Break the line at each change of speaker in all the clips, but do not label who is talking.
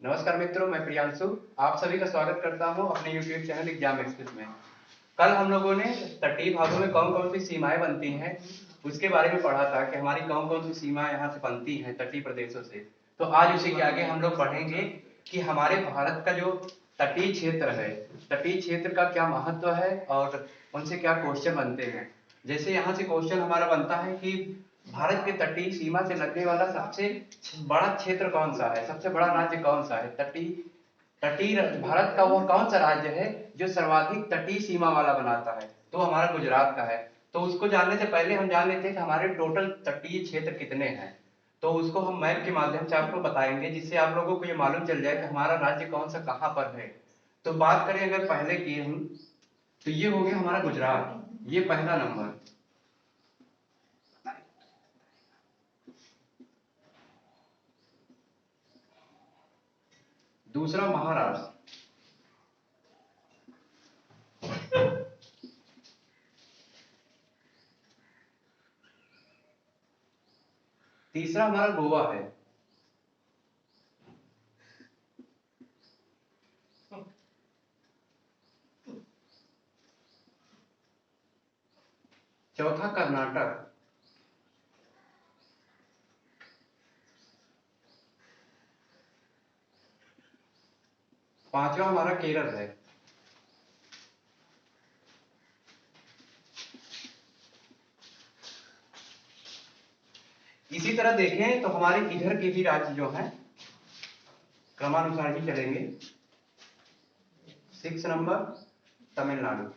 नमस्कार मित्रों, मैं प्रियांशु आप सभी का स्वागत करता हूं अपने YouTube चैनल एग्जाम एक्सप्रेस में। कल हम लोगों ने तटीय भागों में कौन कौन सी सीमाएं बनती हैं उसके बारे में पढ़ा था कि हमारी कौन कौन सी सीमाएं यहाँ से बनती हैं तटीय प्रदेशों से। तो आज उसी के आगे हम लोग पढ़ेंगे कि हमारे भारत का जो तटीय क्षेत्र है, तटीय क्षेत्र का क्या महत्व है और उनसे क्या क्वेश्चन बनते हैं। जैसे यहाँ से क्वेश्चन हमारा बनता है कि भारत के तटीय सीमा से लगने वाला सबसे बड़ा क्षेत्र कौन सा है, सबसे बड़ा राज्य कौन सा है। तटीय तटीय भारत का वो कौन सा राज्य है जो सर्वाधिक तटीय सीमा वाला बनाता है, तो हमारा गुजरात का है। तो उसको जानने से पहले हम जान लेते हैं कि हमारे टोटल तटीय क्षेत्र कितने हैं। तो उसको हम मैप के माध्यम से आपको बताएंगे, जिससे आप लोगों को ये मालूम चल जाए कि हमारा राज्य कौन सा कहाँ पर है। तो बात करें अगर पहले की हम, तो ये हो गया हमारा गुजरात, ये पहला नंबर। दूसरा महाराष्ट्र, तीसरा हमारा गोवा है, चौथा कर्नाटक, पांचवा हमारा केरल है। इसी तरह देखें तो हमारे इधर के भी राज्य जो हैं क्रमानुसार ही चलेंगे। 6 नंबर तमिलनाडु,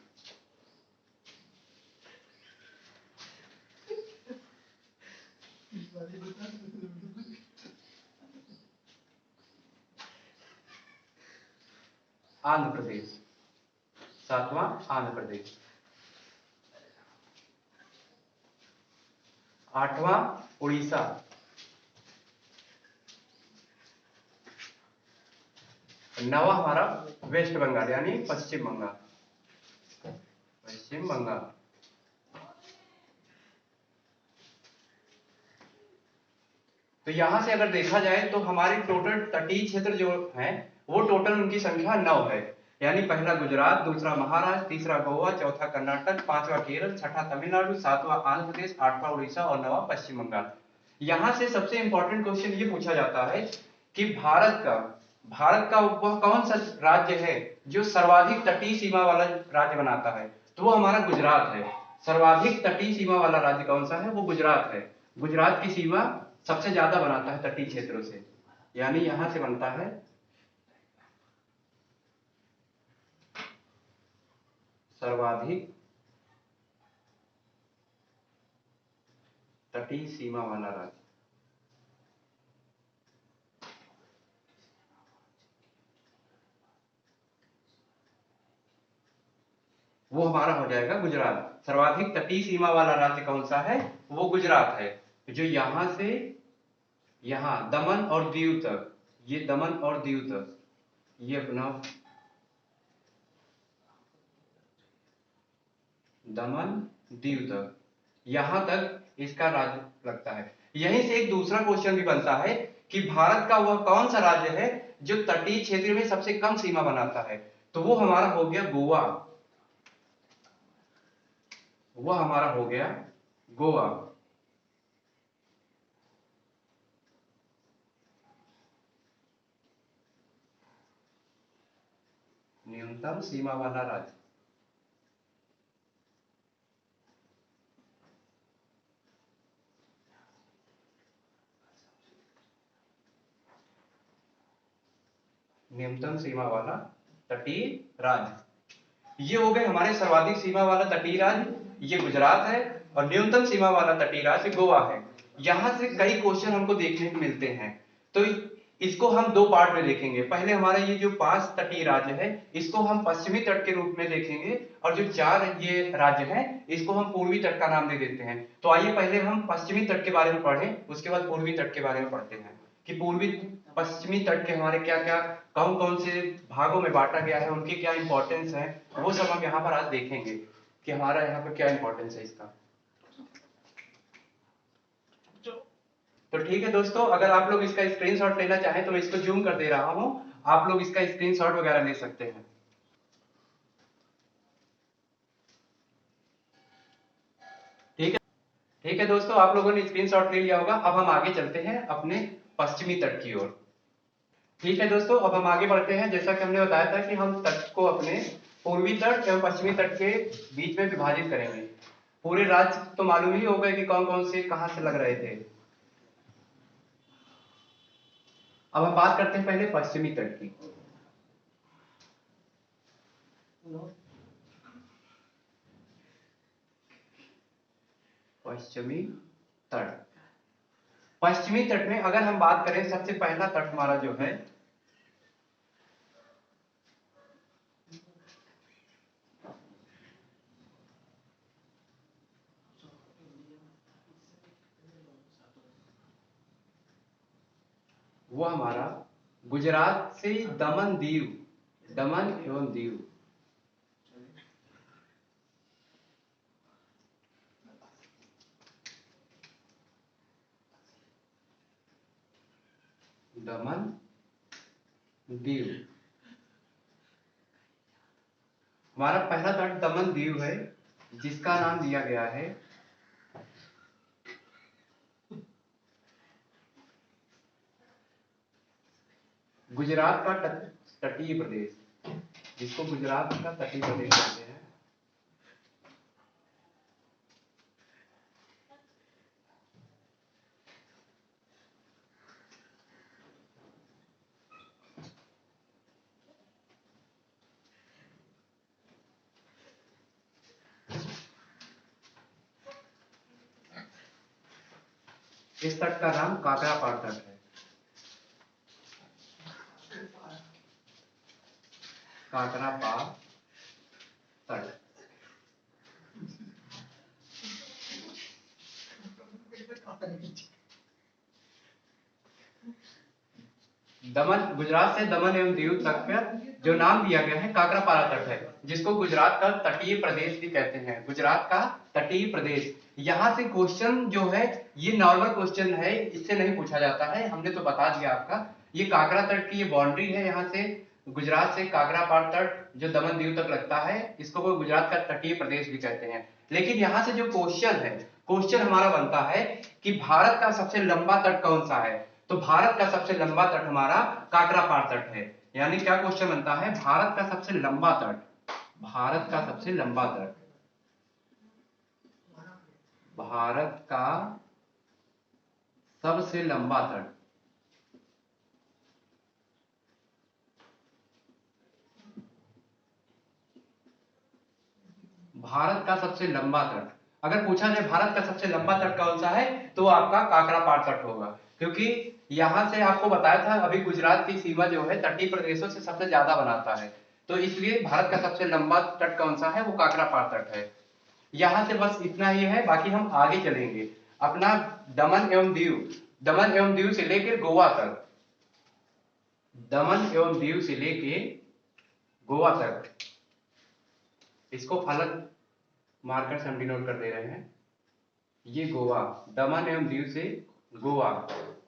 आंध्र प्रदेश, 7वां आंध्र प्रदेश, 8वां उड़ीसा, 9वां हमारा वेस्ट बंगाल यानी पश्चिम बंगाल, पश्चिम बंगाल। तो यहां से अगर देखा जाए तो हमारे टोटल तटीय क्षेत्र जो है वो टोटल उनकी संख्या 9 है। यानी पहला गुजरात, दूसरा महाराष्ट्र, तीसरा गोवा, चौथा कर्नाटक, पांचवा केरल, छठा तमिलनाडु, सातवां आंध्र प्रदेश, आठवां उड़ीसा और 9वां पश्चिम बंगाल। यहां से सबसे इंपॉर्टेंट क्वेश्चन ये पूछा जाता है कि भारत का वह कौन सा राज्य है जो सर्वाधिक तटीय सीमा वाला राज्य बनाता है। तो वो हमारा गुजरात है। सर्वाधिक तटीय सीमा वाला राज्य कौन सा है, वो गुजरात है। गुजरात की सीमा सबसे ज्यादा बनाता है तटीय क्षेत्रों से, यानी यहां से बनता है सर्वाधिक तटीय सीमा वाला राज्य। वो हमारा हो जाएगा गुजरात। सर्वाधिक तटीय सीमा वाला राज्य कौन सा है, वो गुजरात है। जो यहां से यहां दमन और दीव तक, ये दमन और दीव तक, ये अपना दमन दीव तक, यहां तक इसका राज्य लगता है। यहीं से एक दूसरा क्वेश्चन भी बनता है कि भारत का वह कौन सा राज्य है जो तटीय क्षेत्र में सबसे कम सीमा बनाता है। तो वो हमारा हो गया गोवा, वह हमारा हो गया गोवा। न्यूनतम सीमा वाला राज्य, न्यूनतम सीमा वाला तटीय राज्य। ये हो गए हमारे सर्वाधिक सीमा वाला तटीय राज्य, ये गुजरात है। और न्यूनतम सीमा वाला तटीय राज्य गोवा है। यहां से कई क्वेश्चन हमको देखने को मिलते हैं। तो इसको हम दो पार्ट में देखेंगे। पहले हमारा ये जो 5 तटीय राज्य है इसको हम पश्चिमी तट के रूप में देखेंगे, और जो 4 ये राज्य हैं इसको हम पूर्वी तट का नाम दे देते हैं। तो आइए पहले हम पश्चिमी तट के बारे में पढ़ें, उसके बाद पूर्वी तट के बारे में पढ़ते हैं कि पूर्वी पश्चिमी तट के हमारे क्या क्या कौन कौन से भागों में बांटा गया है, उनकी क्या इंपॉर्टेंस है, वो सब हम यहाँ पर आज देखेंगे कि हमारा यहाँ पर क्या इंपॉर्टेंस है इसका। तो ठीक है दोस्तों, अगर आप लोग इसका स्क्रीनशॉट लेना चाहें तो मैं इसको जूम कर दे रहा हूं, आप लोग इसका स्क्रीनशॉट वगैरह ले सकते हैं। ठीक है, ठीक है दोस्तों, आप लोगों ने स्क्रीनशॉट ले लिया होगा। अब हम आगे चलते हैं अपने पश्चिमी तट की ओर। ठीक है दोस्तों, अब हम आगे बढ़ते हैं। जैसा कि हमने बताया था कि हम तट को अपने पूर्वी तट एवं पश्चिमी तट के बीच में विभाजित करेंगे। पूरे राज्य तो मालूम ही होगा कि कौन कौन से कहां से लग रहे थे। अब हम बात करते हैं पहले पश्चिमी तट की। पश्चिमी तट, पश्चिमी तट में अगर हम बात करें, सबसे पहला तट हमारा जो है वो हमारा गुजरात से दमन दीव, दमन एवं दीव, दमन दीव, हमारा पहला तट दमन दीव है, जिसका नाम दिया गया है गुजरात का तटीय प्रदेश, जिसको गुजरात का तटीय प्रदेश कहते हैं। इस तट का नाम काकरापाड़ तट है। काकरापाड़ तट, दमन, गुजरात से दमन एवं दीव तक का जो नाम दिया गया है काकरापाड़ा तट है, जिसको गुजरात का तटीय प्रदेश भी कहते हैं। गुजरात का तटीय प्रदेश, यहाँ से क्वेश्चन जो है ये नॉर्मल क्वेश्चन है, इससे नहीं पूछा जाता है, हमने तो बता दिया आपका। ये काकरा तट की ये बाउंड्री है, यहाँ से गुजरात से काकरापाड़ तट जो दमन दीव तक लगता है, इसको वो गुजरात का तटीय प्रदेश भी कहते हैं। लेकिन यहाँ से जो क्वेश्चन है, क्वेश्चन हमारा बनता है कि भारत का सबसे लंबा तट कौन सा है, तो भारत का सबसे लंबा तट हमारा काकरापाड़ तट है। यानी क्या क्वेश्चन बनता है, भारत का सबसे लंबा तट, भारत का सबसे लंबा तट, भारत का सबसे लंबा तट, भारत का सबसे लंबा तट, अगर पूछा जाए भारत का सबसे लंबा तट कौन सा है, तो आपका काकरापाड़ तट होगा। क्योंकि यहां से आपको बताया था अभी, गुजरात की सीमा जो है तटीय प्रदेशों से सबसे ज्यादा बनाता है, तो इसलिए भारत का सबसे लंबा तट कौन सा है, वो काकरापाड़ तट है। यहां से बस इतना ही है, बाकी हम आगे चलेंगे अपना दमन एवं दीव, दमन एवं दीव से लेकर गोवा तक, दमन एवं दीव से लेके गोवा तक, इसको अलग मार्कर से हम डिनोट कर दे रहे हैं। ये गोवा, दमन एवं दीव से गोवा,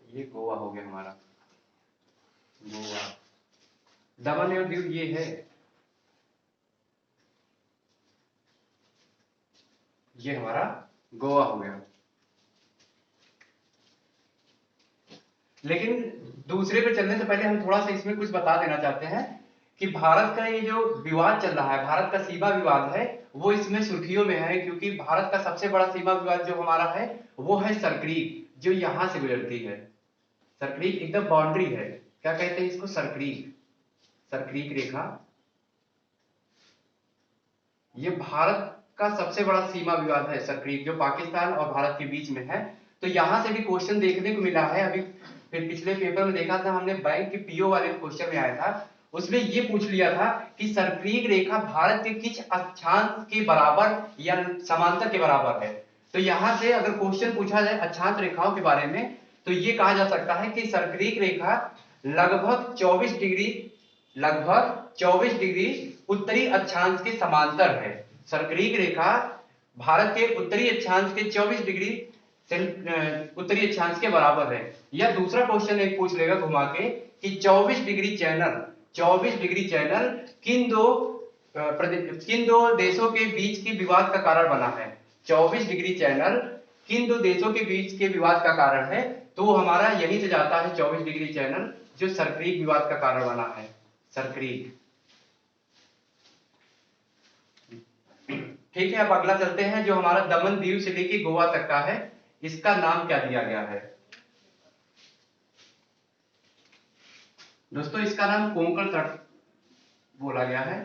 ये गोवा हो गया हमारा, गोवा, दमन एवं दीव ये है, ये हमारा गोवा हो गया। लेकिन दूसरे पे चलने से पहले हम थोड़ा सा इसमें कुछ बता देना चाहते हैं कि भारत का ये जो विवाद चल रहा है, भारत का सीमा विवाद है, वो इसमें सुर्खियों में है, क्योंकि भारत का सबसे बड़ा सीमा विवाद जो हमारा है वो है सरक्रीक, जो यहां से गुजरती है। सरक्रीक एकदम बाउंड्री है, क्या कहते हैं इसको, सरक्रीक, सरक्रीक रेखा, ये भारत का सबसे बड़ा सीमा विवाद है सरक्रीक, जो पाकिस्तान और भारत के बीच में है। तो यहां से भी क्वेश्चन देखने को मिला है। अभी फिर पिछले पेपर में देखा था हमने, बैंक के पीओ वाले क्वेश्चन में आया था, उसमें ये पूछ लिया था कि सरक्रीक रेखा भारत के किस अक्षांश के बराबर या समांतर के बराबर है। तो यहां से अगर क्वेश्चन पूछा जाए अक्षांश रेखाओं के बारे में, तो ये कहा जा सकता है कि सरक्रीक रेखा लगभग 24 डिग्री, लगभग 24 डिग्री उत्तरी अक्षांश के समांतर है। सरक्रीक रेखा भारत के उत्तरी अक्षांश के 24 डिग्री उत्तरी अक्षांश के बराबर है। या दूसरा क्वेश्चन एक पूछ लेगा घुमा के कि 24 डिग्री चैनल किन दो देशों के बीच के विवाद का कारण बना है। 24 डिग्री चैनल किन दो देशों के बीच के विवाद का कारण है, तो वो हमारा यहीं से जाता है 24 डिग्री चैनल, जो सरक्रीक विवाद का कारण बना है, सरक्रीक। ठीक है, अब अगला चलते हैं, जो हमारा दमन दीव से लेके गोवा तक का है, इसका नाम क्या दिया गया है दोस्तों? इसका नाम कोंकण तट बोला गया है,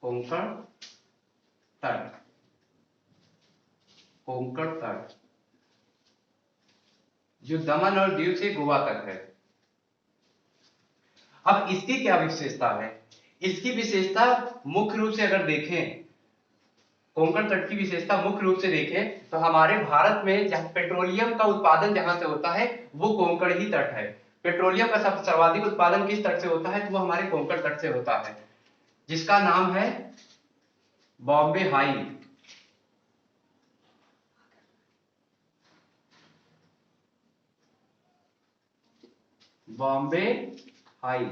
कोंकण तट, कोंकण तट, जो दमन और दीव से गोवा तक है। अब इसकी क्या विशेषता है? इसकी विशेषता मुख्य रूप से अगर देखें, कोंकण तट की विशेषता मुख्य रूप से देखें तो हमारे भारत में जहां पेट्रोलियम का उत्पादन जहां से होता है वो कोंकण ही तट है। पेट्रोलियम का सर्वाधिक उत्पादन किस तट से होता है? तो वो हमारे कोंकण तट से होता है, जिसका नाम है Bombay high. Bombay high,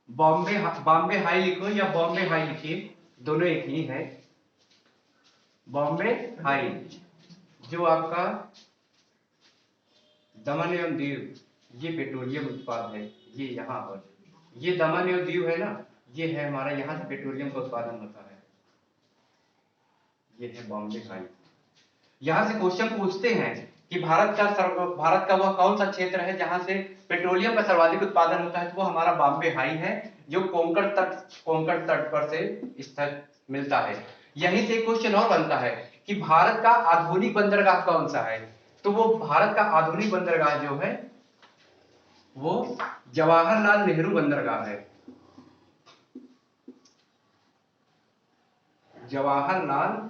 Bombay high लिखो या बॉम्बे हाई लिखिए, दोनों एक ही है। बॉम्बे हाई जो आपका दमन एवं दीव, ये पेट्रोलियम उत्पाद है, ये यहाँ पर, ये दमन एवं दीव है ना, ये है हमारा, यहाँ से पेट्रोलियम का उत्पादन होता है, ये है बॉम्बे हाई। यहाँ से क्वेश्चन पूछते हैं कि भारत का वह कौन सा क्षेत्र है जहां से पेट्रोलियम का सर्वाधिक उत्पादन होता है, तो वो हमारा बॉम्बे हाई है, जो कोंकण तट पर से स्थित मिलता है। यहीं से क्वेश्चन और बनता है कि भारत का आधुनिक बंदरगाह कौन सा है, तो वो भारत का आधुनिक बंदरगाह जो है वो जवाहरलाल नेहरू बंदरगाह है। जवाहरलाल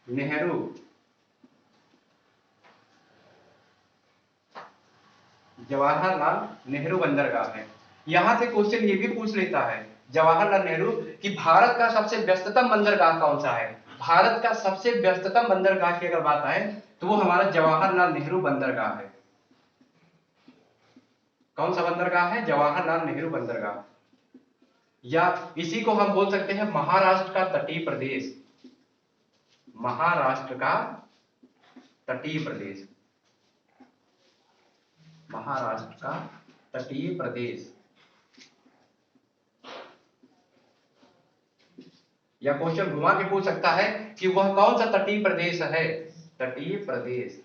नेहरू, जवाहरलाल नेहरू बंदरगाह है। यहां से क्वेश्चन ये भी पूछ लेता है जवाहरलाल नेहरू कि भारत का सबसे व्यस्ततम बंदरगाह कौन सा है। भारत का सबसे व्यस्ततम बंदरगाह की अगर बात आए तो वो हमारा जवाहरलाल नेहरू बंदरगाह है। कौन सा बंदरगाह है? जवाहरलाल नेहरू बंदरगाह। या इसी को हम बोल सकते हैं महाराष्ट्र का तटीय प्रदेश, महाराष्ट्र का तटीय प्रदेश, महाराष्ट्र का तटीय प्रदेश। या क्वेश्चन घुमा के पूछ सकता है कि वह कौन सा तटीय प्रदेश है, तटीय प्रदेश,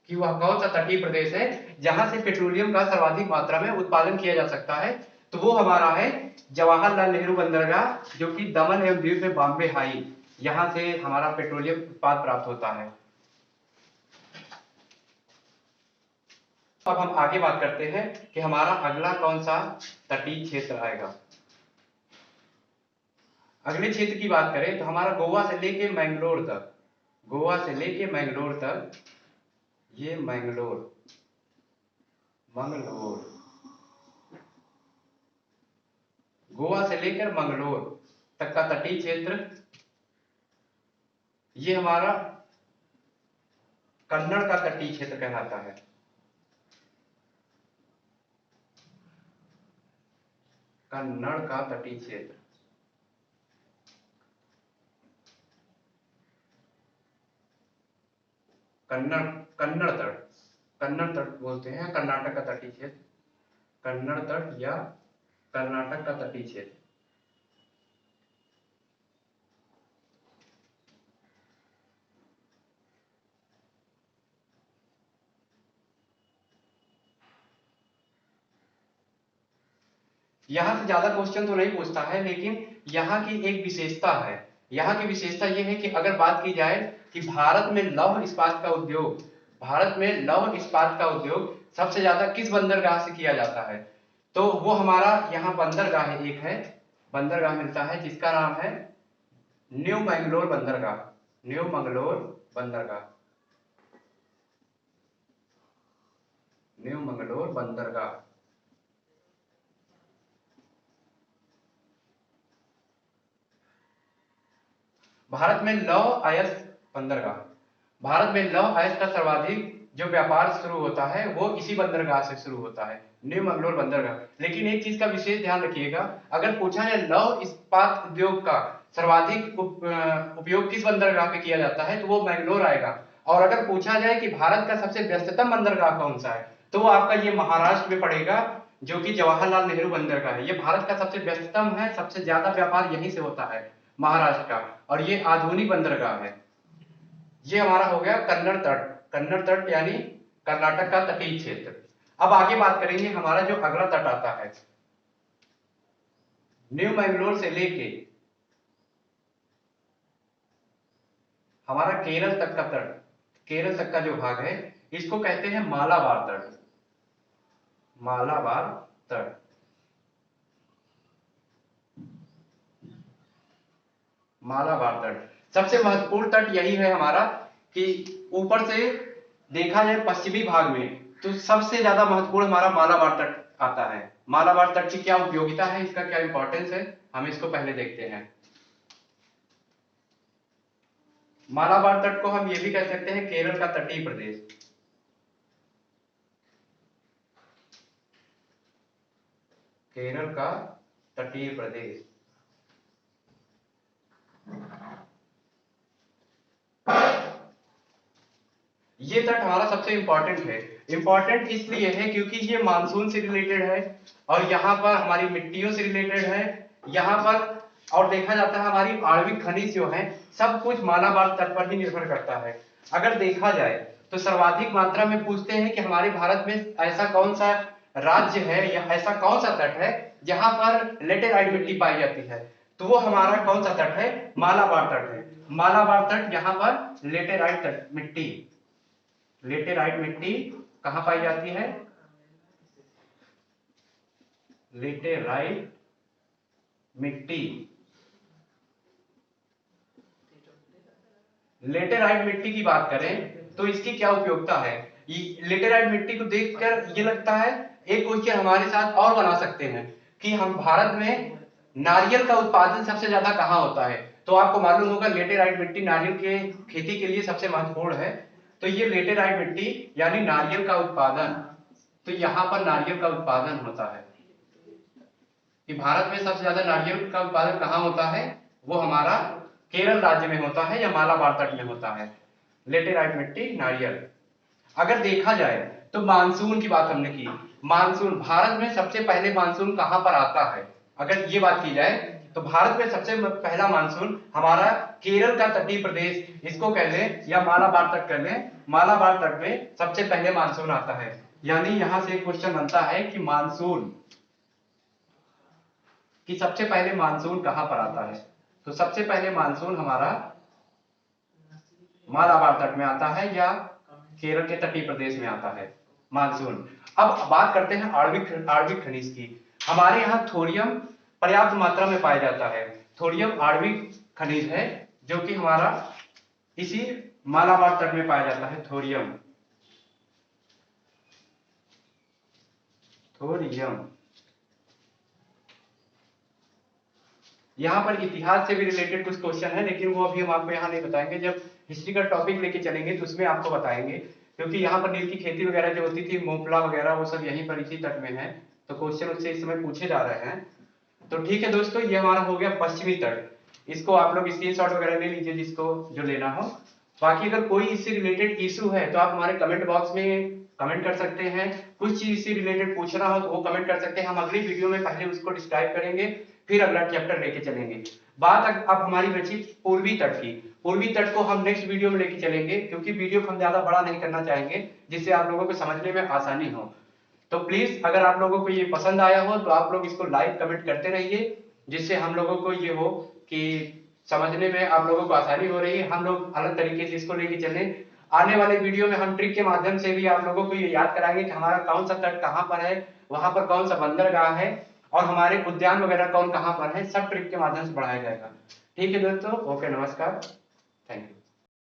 कि वह कौन सा तटीय प्रदेश है जहां से पेट्रोलियम का सर्वाधिक मात्रा में उत्पादन किया जा सकता है, तो वो हमारा है जवाहरलाल नेहरू बंदरगाह, जो कि दमन एवं दीव में बॉम्बे हाई, यहां से हमारा पेट्रोलियम उत्पाद प्राप्त होता है। अब हम आगे बात करते हैं कि हमारा अगला कौन सा तटीय क्षेत्र आएगा। अगले क्षेत्र की बात करें तो हमारा गोवा से लेके मैंगलोर तक, गोवा से लेके मैंगलोर तक, ये मैंगलोर, मंगलोर, गोवा से लेकर मंगलोर तक का तटीय क्षेत्र, ये हमारा कन्नड़ का तटीय क्षेत्र कहलाता है। कन्नड़ का तटीय क्षेत्र, कन्नड़ तट बोलते हैं, कर्नाटक का तटीय क्षेत्र, कन्नड़ तट या कर्नाटक का तटीय क्षेत्र। यहां से ज्यादा क्वेश्चन तो नहीं पूछता है, लेकिन यहाँ की एक विशेषता है, यहाँ की विशेषता यह है कि अगर बात की जाए कि भारत में लौह इस्पात का उद्योग, भारत में लौह इस्पात का उद्योग सबसे ज्यादा किस बंदरगाह से किया जाता है, तो वो हमारा यहाँ बंदरगाह एक है, बंदरगाह मिलता है जिसका नाम है न्यू मैंगलोर बंदरगाह, न्यू मंगलोर बंदरगाह, न्यू मंगलोर बंदरगाह। भारत में लौह अयस्क बंदरगाह, भारत में लौह अयस्क का सर्वाधिक जो व्यापार शुरू होता है वो इसी बंदरगाह से शुरू होता है, न्यू मंगलोर बंदरगाह। लेकिन एक चीज का विशेष ध्यान रखिएगा, अगर पूछा जाए लौह इस्पात उद्योग का सर्वाधिक उपयोग किस बंदरगाह पे किया जाता है तो वो मैंगलोर आएगा। और अगर पूछा जाए कि भारत का सबसे व्यस्ततम बंदरगाह कौन सा है तो वो आपका ये महाराष्ट्र में पड़ेगा, जो कि जवाहरलाल नेहरू बंदरगाह है। ये भारत का सबसे व्यस्ततम है, सबसे ज्यादा व्यापार यहीं से होता है, महाराष्ट्र का, और ये आधुनिक बंदरगाह है। ये हमारा हो गया कन्नड़ तट, कन्नड़ तट यानी कर्नाटक का तटीय क्षेत्र। अब आगे बात करेंगे, हमारा जो अगला तट आता है न्यू मैंगलोर से लेके हमारा केरल तक का तट, केरल तक का जो भाग है इसको कहते हैं मालाबार तट, मालाबार तट। मालाबार तट सबसे महत्वपूर्ण तट यही है हमारा कि ऊपर से देखा जाए पश्चिमी भाग में तो सबसे ज्यादा महत्वपूर्ण हमारा मालाबार तट आता है। मालाबार तट की क्या उपयोगिता है, इसका क्या इंपॉर्टेंस है, हम इसको पहले देखते हैं। मालाबार तट को हम ये भी कह सकते हैं केरल का तटीय प्रदेश, केरल का तटीय प्रदेश। ये तट हमारा सबसे इंपॉर्टेंट है। इंपॉर्टेंट इसलिए है क्योंकि ये मानसून से रिलेटेड है और यहाँ पर हमारी मिट्टियों से रिलेटेड है, यहाँ पर और देखा जाता है हमारी आणविक खनिज जो है सब कुछ मालाबार तट पर ही निर्भर करता है। अगर देखा जाए तो सर्वाधिक मात्रा में पूछते हैं कि हमारे भारत में ऐसा कौन सा राज्य है या ऐसा कौन सा तट है जहां पर लेटेराइट मिट्टी पाई जाती है, तो वो हमारा कौन सा तट है, मालाबार तट है। मालाबार तट यहाँ पर लेटेराइट मिट्टी, लेटेराइट मिट्टी कहां पाई जाती है, लेटेराइट मिट्टी। लेटेराइट मिट्टी की बात करें तो इसकी क्या उपयोगिता है, लेटेराइट मिट्टी को देखकर ये लगता है एक क्वेश्चन हमारे साथ और बना सकते हैं कि हम भारत में नारियल का उत्पादन सबसे ज्यादा कहां होता है, तो आपको मालूम होगा लेटेराइट मिट्टी नारियल के खेती के लिए सबसे महत्वपूर्ण है। तो ये लेटेराइट मिट्टी यानी नारियल का उत्पादन, तो यहाँ पर नारियल का उत्पादन होता है कि भारत में सबसे ज्यादा नारियल का उत्पादन कहाँ होता है, वो हमारा केरल राज्य में होता है या मालाबार तट में होता है, लेटेराइट मिट्टी नारियल। अगर देखा जाए तो मानसून की बात हमने की, मानसून भारत में सबसे पहले मानसून कहां पर आता है, अगर ये बात की जाए तो भारत में सबसे पहला मानसून हमारा केरल का तटीय प्रदेश, इसको कह लें या मालाबार तट कह लें, मालाबार तट में सबसे पहले मानसून आता है। यानी यहां से एक क्वेश्चन बनता है कि मानसून कि सबसे पहले मानसून कहां पर आता है, तो सबसे पहले मानसून हमारा मालाबार तट में आता है या केरल के तटीय प्रदेश में आता है मानसून। अब बात करते हैं आणविक खनिज की। हमारे यहाँ थोरियम पर्याप्त मात्रा में पाया जाता है, थोरियम आणविक खनिज है जो कि हमारा इसी मालाबार तट में पाया जाता है, थोरियम, थोरियम। यहाँ पर इतिहास से भी रिलेटेड कुछ क्वेश्चन है लेकिन वो अभी हम आपको यहाँ नहीं बताएंगे, जब हिस्ट्री का टॉपिक लेके चलेंगे तो उसमें आपको बताएंगे, क्योंकि यहाँ पर नील की खेती वगैरह जो होती थी, मोपला वगैरह, वो सब यहीं पर इसी तट में है, तो क्वेश्चन उससे इस समय पूछे जा रहे हैं। तो ठीक है दोस्तों, ये हमारा हो गया पश्चिमी तट, इसको आप लोग स्क्रीनशॉट वगैरह ले लीजिए जिसको जो लेना हो। बाकी अगर कोई इससे रिलेटेड इशू है तो आप हमारे कमेंट बॉक्स में कमेंट कर सकते हैं, कुछ चीज इससे रिलेटेड पूछना हो तो वो कमेंट कर सकते हैं, हम अगली वीडियो में पहले उसको डिस्क्राइब करेंगे फिर अगला चैप्टर लेके चलेंगे। बात अब हमारी बची पूर्वी तट की, पूर्वी तट को हम नेक्स्ट वीडियो में लेके चलेंगे क्योंकि वीडियो को हम ज्यादा बड़ा नहीं करना चाहेंगे जिससे आप लोगों को समझने में आसानी हो। तो प्लीज अगर आप लोगों को ये पसंद आया हो तो आप लोग इसको लाइक कमेंट करते रहिए जिससे हम लोगों को ये हो कि समझने में आप लोगों को आसानी हो रही है, हम लोग अलग तरीके से इसको लेके चले। आने वाले वीडियो में हम ट्रिक के माध्यम से भी आप लोगों को ये याद कराएंगे कि हमारा कौन सा तट कहाँ पर है, वहां पर कौन सा बंदरगाह है और हमारे उद्यान वगैरह कौन कहाँ पर है, सब ट्रिक के माध्यम से बढ़ाया जाएगा। ठीक है दोस्तों, ओके, नमस्कार, थैंक यू।